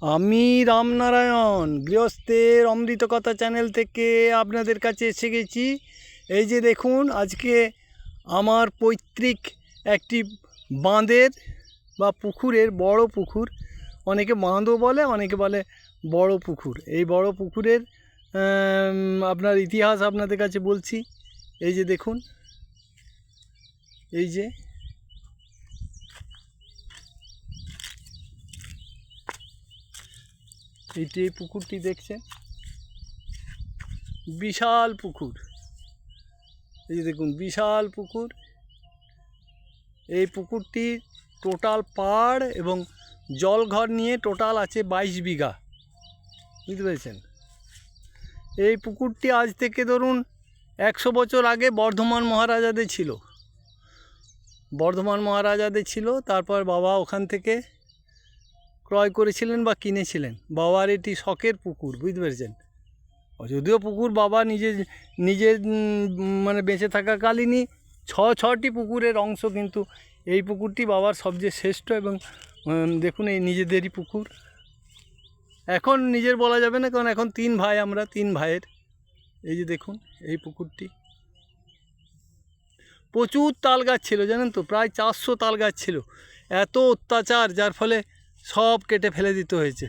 আমি রামনারায়ণ গৃহস্থের অমৃত কথা চ্যানেল থেকে আপনাদের কাছে এসে গেছি। এই যে দেখুন, আজকে আমার পৈতৃক একটি বাঁধের বা পুকুরের, বড় পুকুর, অনেকে বাঁধও বলে, অনেকে বলে বড় পুকুর। এই বড় পুকুরের আপনার ইতিহাস আপনাদের কাছে বলছি। এই যে দেখুন, এই যে এই পুকুরটি দেখছেন, বিশাল পুকুর। এই যে দেখুন, বিশাল পুকুর। এই পুকুরটি টোটাল পাড় এবং জলঘর নিয়ে টোটাল আছে 22 বিঘা, বুঝতে পেরেছেন। এই পুকুরটি আজ থেকে ধরুন 100 বছর আগে বর্ধমান মহারাজাদের ছিল। তারপর বাবা ওখান থেকে ক্রয় করেছিলেন বা কিনেছিলেন। বাবার এটি শখের পুকুর, বুঝতে পেরেছেন। যদিও পুকুর বাবা নিজের মানে বেঁচে থাকাকালীনই ছটি পুকুরের অংশ, কিন্তু এই পুকুরটি বাবার সবচেয়ে শ্রেষ্ঠ। এবং দেখুন, এই নিজেদেরই পুকুর। এখন নিজের বলা যাবে না, কারণ এখন 3 ভাই, আমরা 3 ভাইয়ের। এই যে দেখুন, এই পুকুরটি প্রচুর তাল গাছ ছিল, জানেন তো, প্রায় 400 তাল গাছ ছিল। এত অত্যাচার, যার ফলে সব কেটে ফেলে দিতে হয়েছে।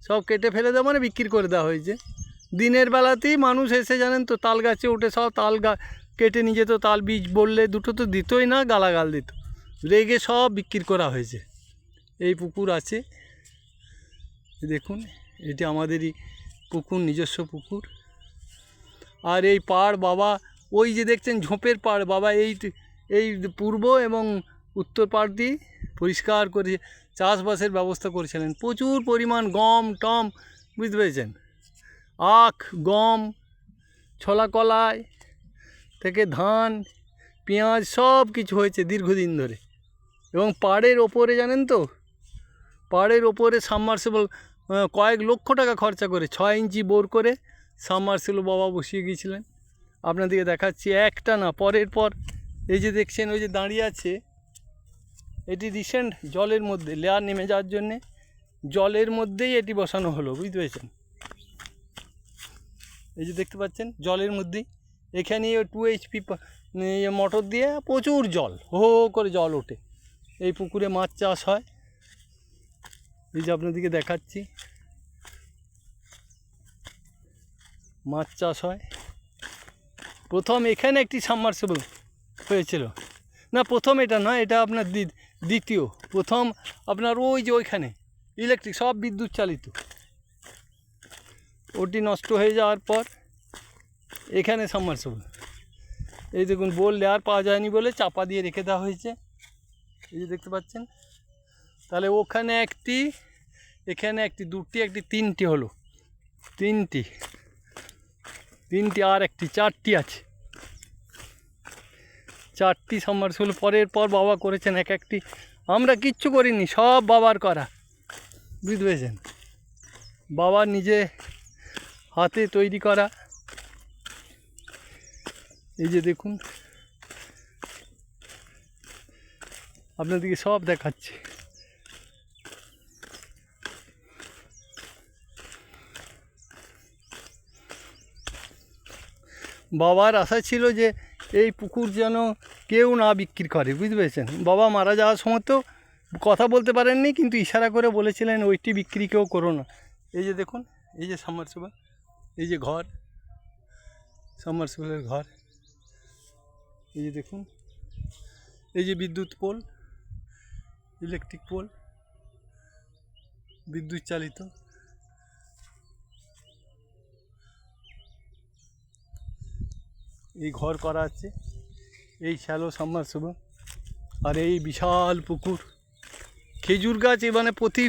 সব কেটে ফেলে দেওয়া মানে বিক্রি করে দেওয়া হয়েছে। দিনের বেলাতেই মানুষ এসে, জানেন তো, তাল গাছে উঠে সব তাল কেটে নিয়ে যেত। তাল বীজ বললে দুটো তো দিতই না, গালাগাল দিত। রেগে সব বিক্রি করা হয়েছে। এই পুকুর আছে, দেখুন, এটি আমাদেরই পুকুর, নিজস্ব পুকুর। আর এই পাড় বাবা, ওই যে দেখছেন ঝোপের পাড়, বাবা এই পূর্ব এবং উত্তর পাড় দিয়ে পরিষ্কার করে চাষবাসের ব্যবস্থা করেছিলেন। প্রচুর পরিমাণ গম টম, বুঝতে পেরেছেন, আখ, গম, ছোলা, কলাই থেকে ধান, পেঁয়াজ, সব কিছু হয়েছে দীর্ঘদিন ধরে। এবং পাড়ের ওপরে, জানেন তো, পাড়ের ওপরে সাবমার্সিবল কয়েক লক্ষ টাকা খরচা করে 6 ইঞ্চি বোর করে সাবমার্সিবল বাবা বসিয়ে গিয়েছিলেন। আপনাদেরকে দেখাচ্ছি, একটা না পরের পর। এই যে দেখছেন, ওই যে দাঁড়িয়ে আছে, এটি রিসেন্ট জলের মধ্যে লেয়ার নেমে যাওয়ার জন্যে জলের মধ্যেই এটি বসানো হলো, বুঝতে পেরেছেন। এই যে দেখতে পাচ্ছেন, জলের মধ্যেই। এখানে 2 HP মোটর দিয়ে প্রচুর জল, হো করে জল ওঠে। এই পুকুরে মাছ চাষ হয়। এই যে আপনাদেরকে দেখাচ্ছি, মাছ চাষ হয়। প্রথম এখানে একটি সাবমার্সিবল হয়েছিল, না প্রথম এটা নয়, এটা আপনার দ্বিতীয়। প্রথম আপনার ওই যে ওইখানে ইলেকট্রিক, সব বিদ্যুৎ চালিত। ওটি নষ্ট হয়ে যাওয়ার পর এখানে সাবমার্সিবল। এই দেখুন, বোর লেয়ার পাওয়া যায়নি বলে চাপা দিয়ে রেখে দেওয়া হয়েছে। এই যে দেখতে পাচ্ছেন। তাহলে ওখানে একটি, এখানে একটি, দুটি, একটি, তিনটি হলো, তিনটি, আর একটি, 4টি আছে। 4টি সাবমার্সিবল পরের পর বাবা করেছেন এক একটি। আমরা কিচ্ছু করিনি, সব বাবার করা, বুঝতে পেরেছেন। বাবার নিজে হাতে তৈরি করা। এই যে দেখুন, আপনাদেরকে সব দেখাচ্ছি। বাবার আশা ছিল যে এই পুকুর যেন কেউ না বিক্রি করে, বুঝতে পেরেছেন। বাবা মারা যাওয়ার সময় তো কথা বলতে পারেননি, কিন্তু ইশারা করে বলেছিলেন ওইটি বিক্রি কেউ করো না। এই যে দেখুন, এই যে সাবমার্সিবল, এই যে ঘর, সাবমার্সিবলের ঘর। এই যে দেখুন, এই যে বিদ্যুৎ পোল, ইলেকট্রিক পোল, বিদ্যুৎ চালিত। এই ঘর করা আছে, এই শ্যালো সাবমার্সিবল। আর এই বিশাল পুকুর। খেজুর গাছ, মানে প্রতি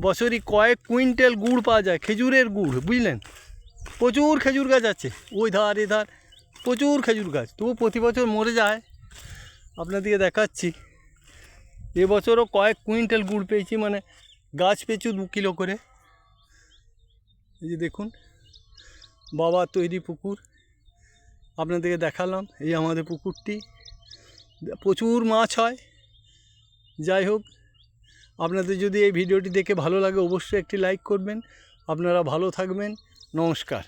বছরই কয়েক কুইন্টাল গুড় পাওয়া যায়, খেজুরের গুড়, বুঝলেন। প্রচুর খেজুর গাছ আছে, ওই ধার এধার প্রচুর খেজুর গাছ। তবু প্রতি বছর মরে যায়। আপনাদেরকে দেখাচ্ছি, এবছরও কয়েক কুইন্টাল গুড় পেয়েছি, মানে গাছ পিছু 2 কিলো করে। এই যে দেখুন, বাবা তৈরি পুকুর আপনাদেরকে দেখালাম। এই আমাদের পুকুরটি, প্রচুর মাছ হয়। যাই হোক, আপনাদের যদি এই ভিডিওটি দেখে ভালো লাগে অবশ্যই একটি লাইক করবেন। আপনারা ভালো থাকবেন। নমস্কার।